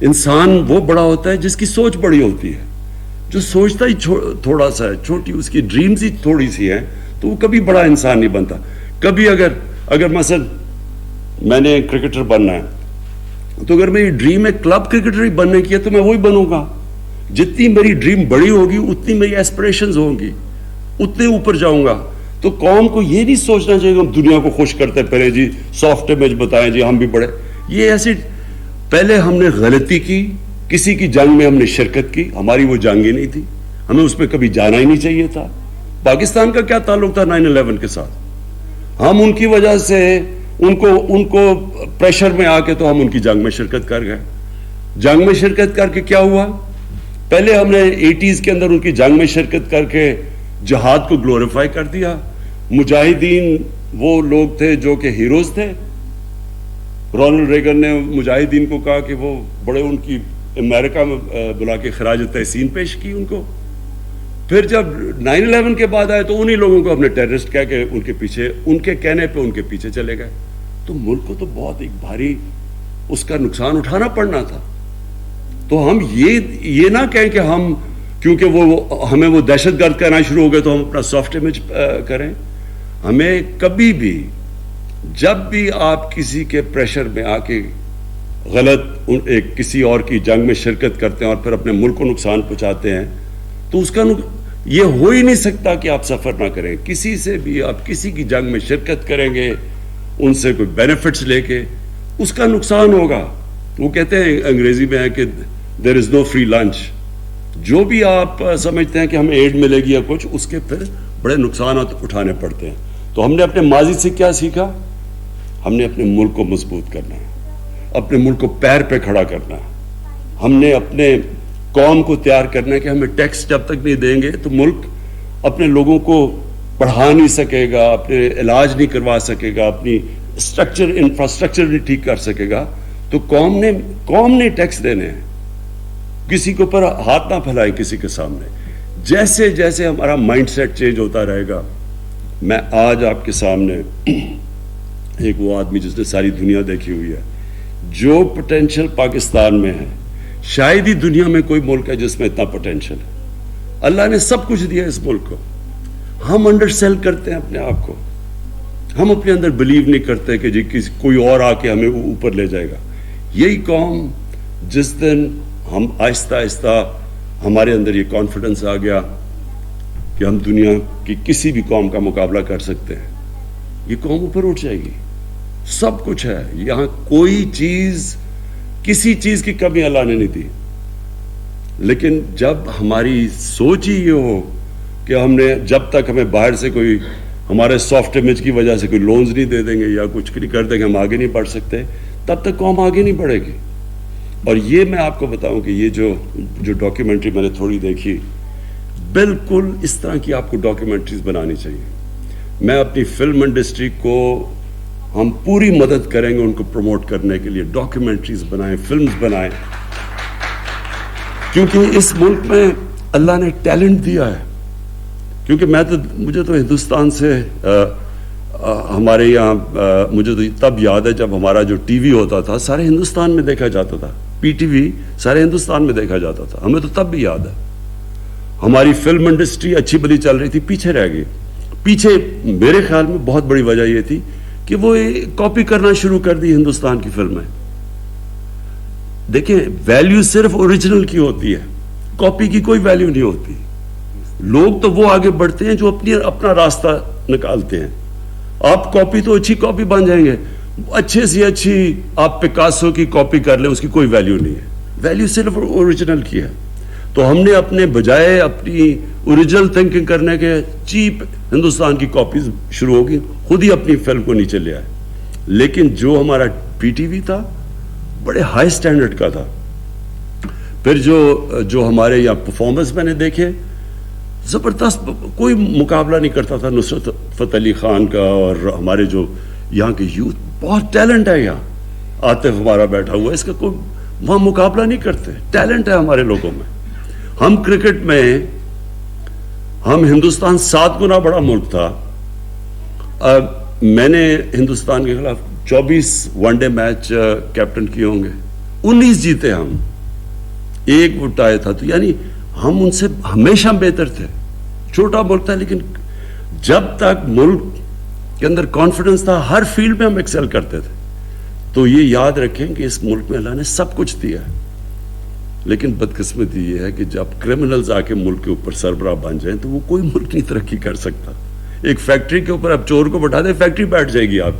انسان وہ بڑا ہوتا ہے جس کی سوچ بڑی ہوتی ہے. جو سوچتا ہی تھوڑا سا ہے, چھوٹی اس کی ڈریمز ہی تھوڑی سی ہیں, تو وہ کبھی بڑا انسان نہیں بنتا. کبھی اگر مثلا میں نے کرکٹر بننا ہے, تو اگر میری ڈریم ہے کلب کرکٹر ہی بننے کی ہے تو میں وہی بنوں گا. جتنی میری ڈریم بڑی ہوگی اتنی میری ایسپریشنز ہوں گی, اتنے اوپر جاؤں گا. تو قوم کو یہ نہیں سوچنا چاہیے کہ ہم دنیا کو خوش کرتے پہلے جی سافٹ امیج بتائیں جی ہم بھی بڑے. یہ ایسی پہلے ہم نے غلطی کی, کسی کی جنگ میں ہم نے شرکت کی, ہماری وہ جنگ ہی نہیں تھی, ہمیں اس پہ کبھی جانا ہی نہیں چاہیے تھا. پاکستان کا کیا تعلق تھا 9/11 کے ساتھ؟ ہم ان کی وجہ سے ان کو پریشر میں آ کے تو ہم ان کی جنگ میں شرکت کر گئے. جنگ میں شرکت کر کے کیا ہوا؟ پہلے ہم نے 80s کے اندر ان کی جنگ میں شرکت کر کے جہاد کو گلوریفائی کر دیا. مجاہدین وہ لوگ تھے جو کہ ہیروز تھے. رونلڈ ریگن نے مجاہدین کو کہا کہ وہ بڑے, ان کی امریکہ میں بلا کے خراج تحسین پیش کی ان کو. پھر جب 9/11 کے بعد آئے تو انہی لوگوں کو اپنے ٹیررسٹ کہہ کے ان کے پیچھے, ان کے کہنے پہ ان کے پیچھے چلے گئے. تو ملک کو تو بہت ایک بھاری اس کا نقصان اٹھانا پڑنا تھا. تو ہم یہ نہ کہیں کہ ہم کیونکہ ہمیں وہ دہشت گرد کہنا شروع ہو گئے تو ہم اپنا سافٹ امیج کریں. ہمیں کبھی بھی جب بھی آپ کسی کے پریشر میں آ کے غلط کسی اور کی جنگ میں شرکت کرتے ہیں اور پھر اپنے ملک کو نقصان پہنچاتے ہیں, تو اس کا یہ ہو ہی نہیں سکتا کہ آپ سفر نہ کریں. کسی سے بھی آپ کسی کی جنگ میں شرکت کریں گے, ان سے کوئی بینیفٹس لے کے, اس کا نقصان ہوگا. وہ کہتے ہیں انگریزی میں ہے کہ دیر از نو فری لنچ. جو بھی آپ سمجھتے ہیں کہ ہمیں ایڈ ملے گی یا کچھ, اس کے پھر بڑے نقصانات اٹھانے پڑتے ہیں. تو ہم نے اپنے ماضی سے کیا سیکھا؟ ہم نے اپنے ملک کو مضبوط کرنا ہے, اپنے ملک کو پیر پہ کھڑا کرنا ہے. ہم نے اپنے قوم کو تیار کرنا ہے کہ ہمیں ٹیکس جب تک نہیں دیں گے تو ملک اپنے لوگوں کو پڑھا نہیں سکے گا, اپنے علاج نہیں کروا سکے گا, اپنی انفراسٹرکچر نہیں ٹھیک کر سکے گا. تو قوم نے ٹیکس دینے ہیں. کسی کے اوپر ہاتھ نہ پھیلائیں کسی کے سامنے. جیسے جیسے ہمارا مائنڈ سیٹ چینج ہوتا رہے گا. میں آج آپ کے سامنے ایک وہ آدمی جس نے ساری دنیا دیکھی ہوئی ہے, جو پوٹینشل پاکستان میں ہے, شاید ہی دنیا میں کوئی ملک ہے جس میں اتنا پوٹینشل ہے. اللہ نے سب کچھ دیا اس ملک کو. ہم انڈر سیل کرتے ہیں اپنے آپ کو. ہم اپنے اندر بلیو نہیں کرتے کہ جی کوئی اور آ کے ہمیں اوپر لے جائے گا. یہی قوم جس دن ہم آہستہ آہستہ ہمارے اندر یہ کانفیڈنس آ گیا کہ ہم دنیا کی کسی بھی قوم کا مقابلہ کر سکتے ہیں, یہ قوم اوپر اٹھ جائے گی. سب کچھ ہے یہاں, کوئی چیز کسی چیز کی کمی اللہ نے نہیں دی. لیکن جب ہماری سوچ ہی یہ ہو کہ ہم نے جب تک ہمیں باہر سے کوئی ہمارے سافٹ امیج کی وجہ سے کوئی لونز نہیں دے دیں گے یا کچھ نہیں کر دیں گے ہم آگے نہیں بڑھ سکتے, تب تک قوم آگے نہیں بڑھے گی. اور یہ میں آپ کو بتاؤں کہ یہ جو ڈاکیومنٹری میں نے تھوڑی دیکھی, بالکل اس طرح کی آپ کو ڈاکیومنٹریز بنانی چاہیے. میں اپنی فلم انڈسٹری کو ہم پوری مدد کریں گے ان کو پروموٹ کرنے کے لیے. ڈاکیومنٹریز بنائیں, فلمز بنائیں, کیونکہ اس ملک میں اللہ نے ٹیلنٹ دیا ہے. کیونکہ مجھے تو ہندوستان سے ہمارے یہاں مجھے تو تب یاد ہے جب ہمارا جو ٹی وی ہوتا تھا سارے ہندوستان میں دیکھا جاتا تھا. پی ٹی وی سارے ہندوستان میں دیکھا جاتا تھا. ہمیں تو تب بھی یاد ہے. ہماری فلم انڈسٹری اچھی بلی چل رہی تھی, پیچھے رہ گئی. پیچھے میرے خیال میں بہت بڑی وجہ یہ تھی کہ وہ کاپی کرنا شروع کر دی ہندوستان کی فلمیں. دیکھیں ویلیو صرف اوریجنل کی ہوتی ہے, کاپی کی کوئی ویلیو نہیں ہوتی. لوگ تو وہ آگے بڑھتے ہیں جو اپنا راستہ نکالتے ہیں. آپ کاپی تو اچھی کاپی بن جائیں گے, اچھے سے اچھی آپ پکاسو کی کاپی کر لیں, اس کی کوئی ویلیو نہیں ہے. ویلیو صرف اوریجنل کی ہے. تو ہم نے اپنے بجائے اپنی اوریجنل تھنکنگ کرنے کے چیپ ہندوستان کی کاپیز شروع ہوگی, خود ہی اپنی فلم کو نیچے لے آئے. لیکن جو ہمارا پی ٹی وی تھا بڑے ہائی سٹینڈرڈ کا تھا. پھر جو ہمارے یہاں پرفارمنس میں نے دیکھے زبردست, کوئی مقابلہ نہیں کرتا تھا نصرت فتح علی خان کا. اور ہمارے جو یہاں کے یوتھ بہت ٹیلنٹ ہے, یہاں عاطف ہمارا بیٹھا ہوا, اس کا کوئی وہاں مقابلہ نہیں کرتے. ٹیلنٹ ہے ہمارے لوگوں میں. ہم کرکٹ میں ہم ہندوستان 7 گنا بڑا ملک تھا. میں نے ہندوستان کے خلاف 24 ون ڈے میچ کیپٹن کیے ہوں گے, 19 جیتے ہم. ایک ووٹ آیا تھا. تو یعنی ہم ان سے ہمیشہ بہتر تھے. چھوٹا ملک تھا لیکن جب تک ملک کے اندر کانفیڈنس تھا ہر فیلڈ میں ہم ایکسل کرتے تھے. تو یہ یاد رکھیں کہ اس ملک میں اللہ نے سب کچھ دیا ہے, لیکن بدقسمتی یہ ہے کہ جب کرمنلز آ کے ملک کے اوپر سربراہ بن جائیں تو وہ کوئی ملک نہیں ترقی کر سکتا. ایک فیکٹری کے اوپر آپ چور کو بٹھا دیں, فیکٹری بیٹھ جائے گی آپ کی.